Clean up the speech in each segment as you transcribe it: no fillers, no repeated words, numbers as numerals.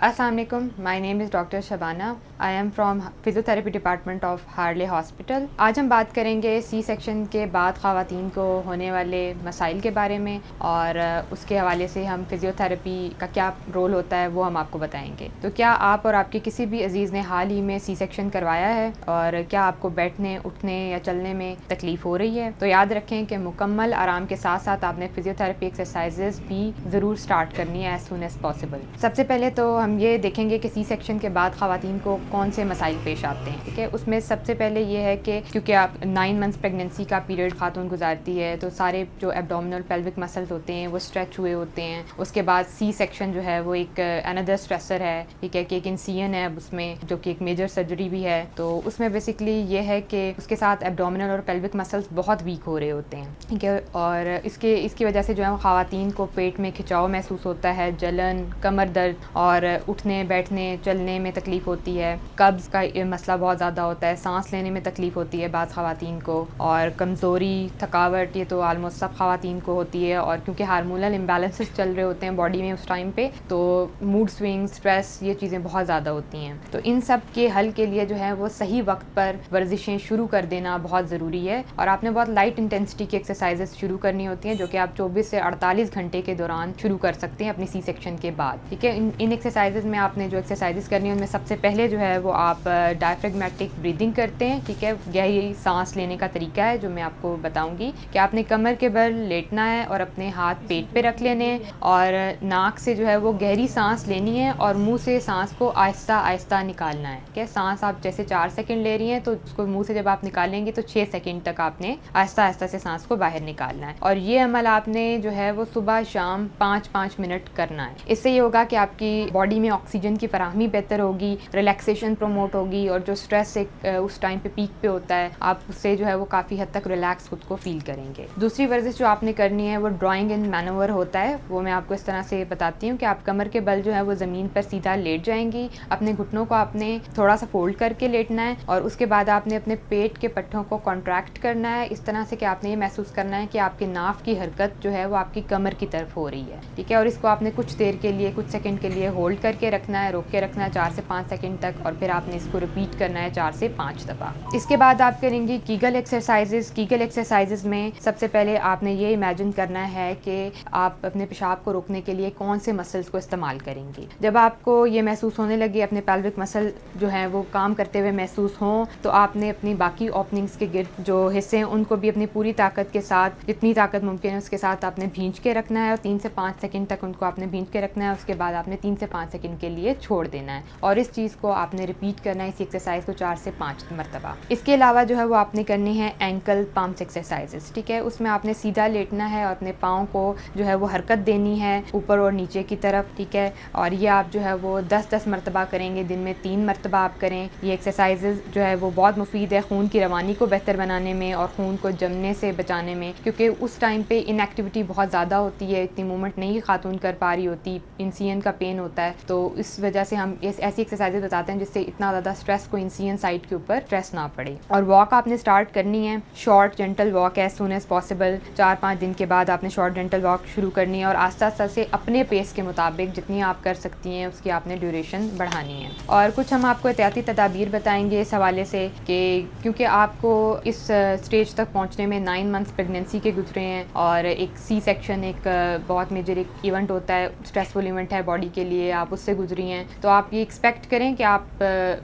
Assalamu alaikum. My name is Dr. Shabana. I am from physiotherapy department of Harley hospital. आज हम बात करेंगे C section के बाद ख़वातीन को होने वाले मसाइल के बारे में और उसके हवाले से हम फिज़ियोथेरेपी का क्या रोल होता है वो हम आपको बताएंगे। तो क्या आप और आपके किसी भी अजीज़ ने हाल ही में सी सेक्शन करवाया है और क्या आपको बैठने उठने या चलने में तकलीफ़ हो रही है? तो याद रखें कि मुकम्मल आराम के साथ साथ आपने फिज़ियोथेरेपी एक्सरसाइजेज़ भी ज़रूर स्टार्ट करनी है एज़ सून एज़ पॉसिबल। सबसे पहले तो हम ये देखेंगे कि सी सेक्शन के बाद ख़वातीन को कौन से मसाइल पेश आते हैं। ठीक है, उसमें सबसे पहले ये है कि क्योंकि आप 9 मंथ्स प्रेगनेंसी का पीरियड खातून गुजारती है तो सारे जो एब्डोमिनल पेल्विक मसल्स होते हैं वो स्ट्रेच हुए होते हैं। उसके बाद सी सेक्शन जो है वो एक अनदर स्ट्रेसर है। ठीक है, कि एक इंसिजन है उसमें जो कि एक मेजर सर्जरी भी है। तो उसमें बेसिकली ये है कि उसके साथ एब्डोमिनल और पेल्विक मसल्स बहुत वीक हो रहे होते हैं। ठीक है, और इसकी वजह से जो है ख़वातीन को पेट में खिंचाव महसूस होता है, जलन, कमर दर्द और उठने बैठने चलने में तकलीफ़ होती है। कब्ज़ का मसला बहुत ज़्यादा होता है, सांस लेने में तकलीफ़ होती है बाज़ ख़वातीन को, और कमज़ोरी, थकावट ये तो आलमोस्ट सब ख़वातीन को होती है। और क्योंकि हार्मोनल इम्बैलेंसेस चल रहे होते हैं बॉडी में उस टाइम पे, तो मूड स्विंग, स्ट्रेस, ये चीज़ें बहुत ज़्यादा होती हैं। तो इन सब के हल के लिए जो है वो सही वक्त पर वर्जिशें शुरू कर देना बहुत ज़रूरी है। और आपने बहुत लाइट इंटेंसिटी की एक्सरसाइजेस शुरू करनी होती हैं जो कि आप 24 से 48 घंटे के दौरान शुरू कर सकते हैं अपनी सी सेक्शन के बाद। ठीक है, इन एक्सरसाइजेज में आपने जो एक्सरसाइजेस करनी है उनमें सबसे पहले जो है वो आप डायफ्रेगमेटिक ब्रीदिंग करते हैं। ठीक है, गहरी सांस लेने का तरीका है जो मैं आपको बताऊंगी कि आपने कमर के बल लेटना है और अपने हाथ पेट पे रख लेने हैं और नाक से जो है वो गहरी सांस लेनी है और मुंह से सांस को आहिस्ता आहिस्ता निकालना है। ठीक है, सांस आप जैसे 4 सेकंड ले रही हैं तो उसको मुंह से जब आप निकालेंगे तो 6 सेकंड तक आपने आहिस्ता आहिस्ता से सांस को बाहर निकालना है। और ये अमल आपने जो है वो सुबह शाम 5-5 मिनट करना है। इससे ये होगा कि आपकी बॉडी में ऑक्सीजन की फराहमी बेहतर होगी, रिलैक्सेशन प्रमोट होगी और जो स्ट्रेस उस टाइम पे पीक पे होता है आप उससे जो है वो काफ़ी हद तक रिलैक्स खुद को फील करेंगे। दूसरी वर्जिश जो आपने करनी है वो ड्राइंग इन मैनोवर होता है। वो मैं आपको इस तरह से बताती हूँ कि आप कमर के बल जो है वो ज़मीन पर सीधा लेट जाएंगी, अपने घुटनों को आपने थोड़ा सा फोल्ड करके लेटना है और उसके बाद आपने अपने पेट के पट्टों को कॉन्ट्रैक्ट करना है इस तरह से कि आपने ये महसूस करना है कि आपके नाफ की हरकत जो है वो आपकी कमर की तरफ हो रही है। ठीक है, और इसको आपने कुछ देर के लिए, कुछ सेकंड के लिए होल्ड करके रखना है, रोक के रखना है 4 से 5 सेकंड तक, और फिर आपने इसको रिपीट करना है 4 से 5 दफ़ा। इसके बाद आप करेंगे कीगल एक्सरसाइजेस। कीगल एक्सरसाइजेस में सबसे पहले आपने ये इमेजिन करना है कि आप अपने पेशाब को रोकने के लिए कौन से मसल्स को इस्तेमाल करेंगी। जब आपको ये महसूस होने लगे, अपने पेल्विक मसल जो है वो काम करते हुए महसूस हों, तो आपने अपनी बाकी ओपनिंग्स के गिर्द जो हिस्से हैं उनको भी अपनी पूरी ताकत के साथ, जितनी ताकत मुमकिन है उसके साथ आपने भींच के रखना है और 3 से 5 सेकंड तक उनको आपने भींच के रखना है। उसके बाद आपने 3 से 5 सेकंड के लिए छोड़ देना है और इस चीज़ को आपने रिपीट करना है, इसी एक्सरसाइज को 4 से 5 मरतबा। इसके अलावा जो है वो आपने करनी है एंकल पम्प्स एक्सरसाइजेस। ठीक है, उसमें आपने सीधा लेटना है और अपने पाँव को जो है वो हरकत देनी है ऊपर और नीचे की तरफ। ठीक है, और ये आप जो है वो 10-10 मरतबा करेंगे, दिन में 3 मरतबा आप करें। ये एक्सरसाइजेज जो है वो बहुत मुफीद है खून की रवानी को बेहतर बनाने में और खून को जमने से बचाने में, क्योंकि उस टाइम पे इनएक्टिविटी बहुत ज़्यादा होती है, इतनी मूवमेंट नहीं खातून कर पा रही होती, इंसिजन का पेन होता है। तो इस वजह से हम ऐसी एक्सरसाइजेज बताते हैं जिससे इतना ज़्यादा स्ट्रेस को इंसिजन साइड के ऊपर स्ट्रेस ना पड़े। और वॉक आपने स्टार्ट करनी है, short gentle walk as soon as possible. 4-5 दिन के बाद आपने शॉर्ट जेंटल वॉक शुरू करनी है और आस्ता आस्ता से अपने पेस के मुताबिक जितनी आप कर सकती हैं उसकी आपने ड्यूरेशन बढ़ानी है। और कुछ हम आपको एहतियाती तदाबीर बताएंगे इस हवाले से कि क्योंकि आपको इस स्टेज तक पहुँचने में 9 मंथ्स प्रेगनेंसी के गुजरे हैं और एक सी सेक्शन एक बहुत मेजर एक इवेंट होता है, स्ट्रेसफुल इवेंट है बॉडी के लिए, आप उससे गुजरी हैं, तो आप ये एक्सपेक्ट करें कि आप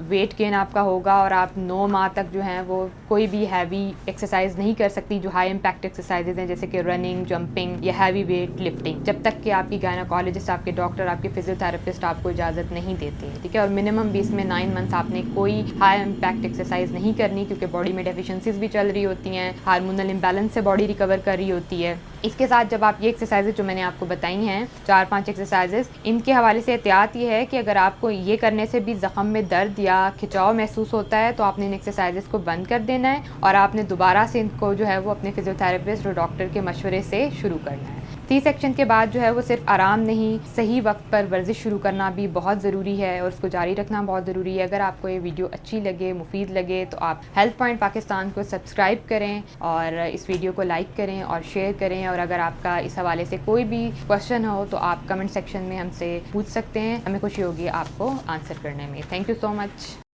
वेट गेन आपका होगा और आप 9 माह तक जो है वो कोई भी हैवी एक्सरसाइज नहीं कर सकती जो हाई इम्पैक्ट एक्सरसाइजेज हैं जैसे कि रनिंग, जंपिंग या हैवी वेट लिफ्टिंग, जब तक कि आपकी गायनेकोलॉजिस्ट, आपके डॉक्टर, आपके फिजियोथेरेपिस्ट आपको इजाज़त नहीं देते हैं। ठीक है, और मिनिमम भी इसमें 9 मंथ्स आपने कोई हाई इम्पैक्ट एक्सरसाइज नहीं करनी क्योंकि बॉडी में डेफिशिएंसीज भी चल रही होती हैं, हार्मोनल इम्बैलेंस से बॉडी रिकवर कर रही होती है। इसके साथ जब आप ये एक्सरसाइजेज जो मैंने आपको बताई हैं 4-5 एक्सरसाइजेज, इनके हवाले से एहतियात ये है कि अगर आपको ये करने से भी ज़ख्म में दर्द या खिंचाव महसूस होता है तो आपने इन एक्सरसाइजेज को बंद कर देना है और आपने दोबारा से इनको जो है वो अपने फिजियोथेरेपिस्ट और डॉक्टर के मशवरे से शुरू करना है। सी सेक्शन के बाद जो है वो सिर्फ आराम नहीं, सही वक्त पर वर्जिश शुरू करना भी बहुत ज़रूरी है और उसको जारी रखना बहुत ज़रूरी है। अगर आपको ये वीडियो अच्छी लगे, मुफीद लगे तो आप हेल्थ पॉइंट पाकिस्तान को सब्सक्राइब करें और इस वीडियो को लाइक करें और शेयर करें। और अगर आपका इस हवाले से कोई भी क्वेश्चन हो तो आप कमेंट सेक्शन में हमसे पूछ सकते हैं, हमें खुशी होगी आपको आंसर करने में। Thank you so much.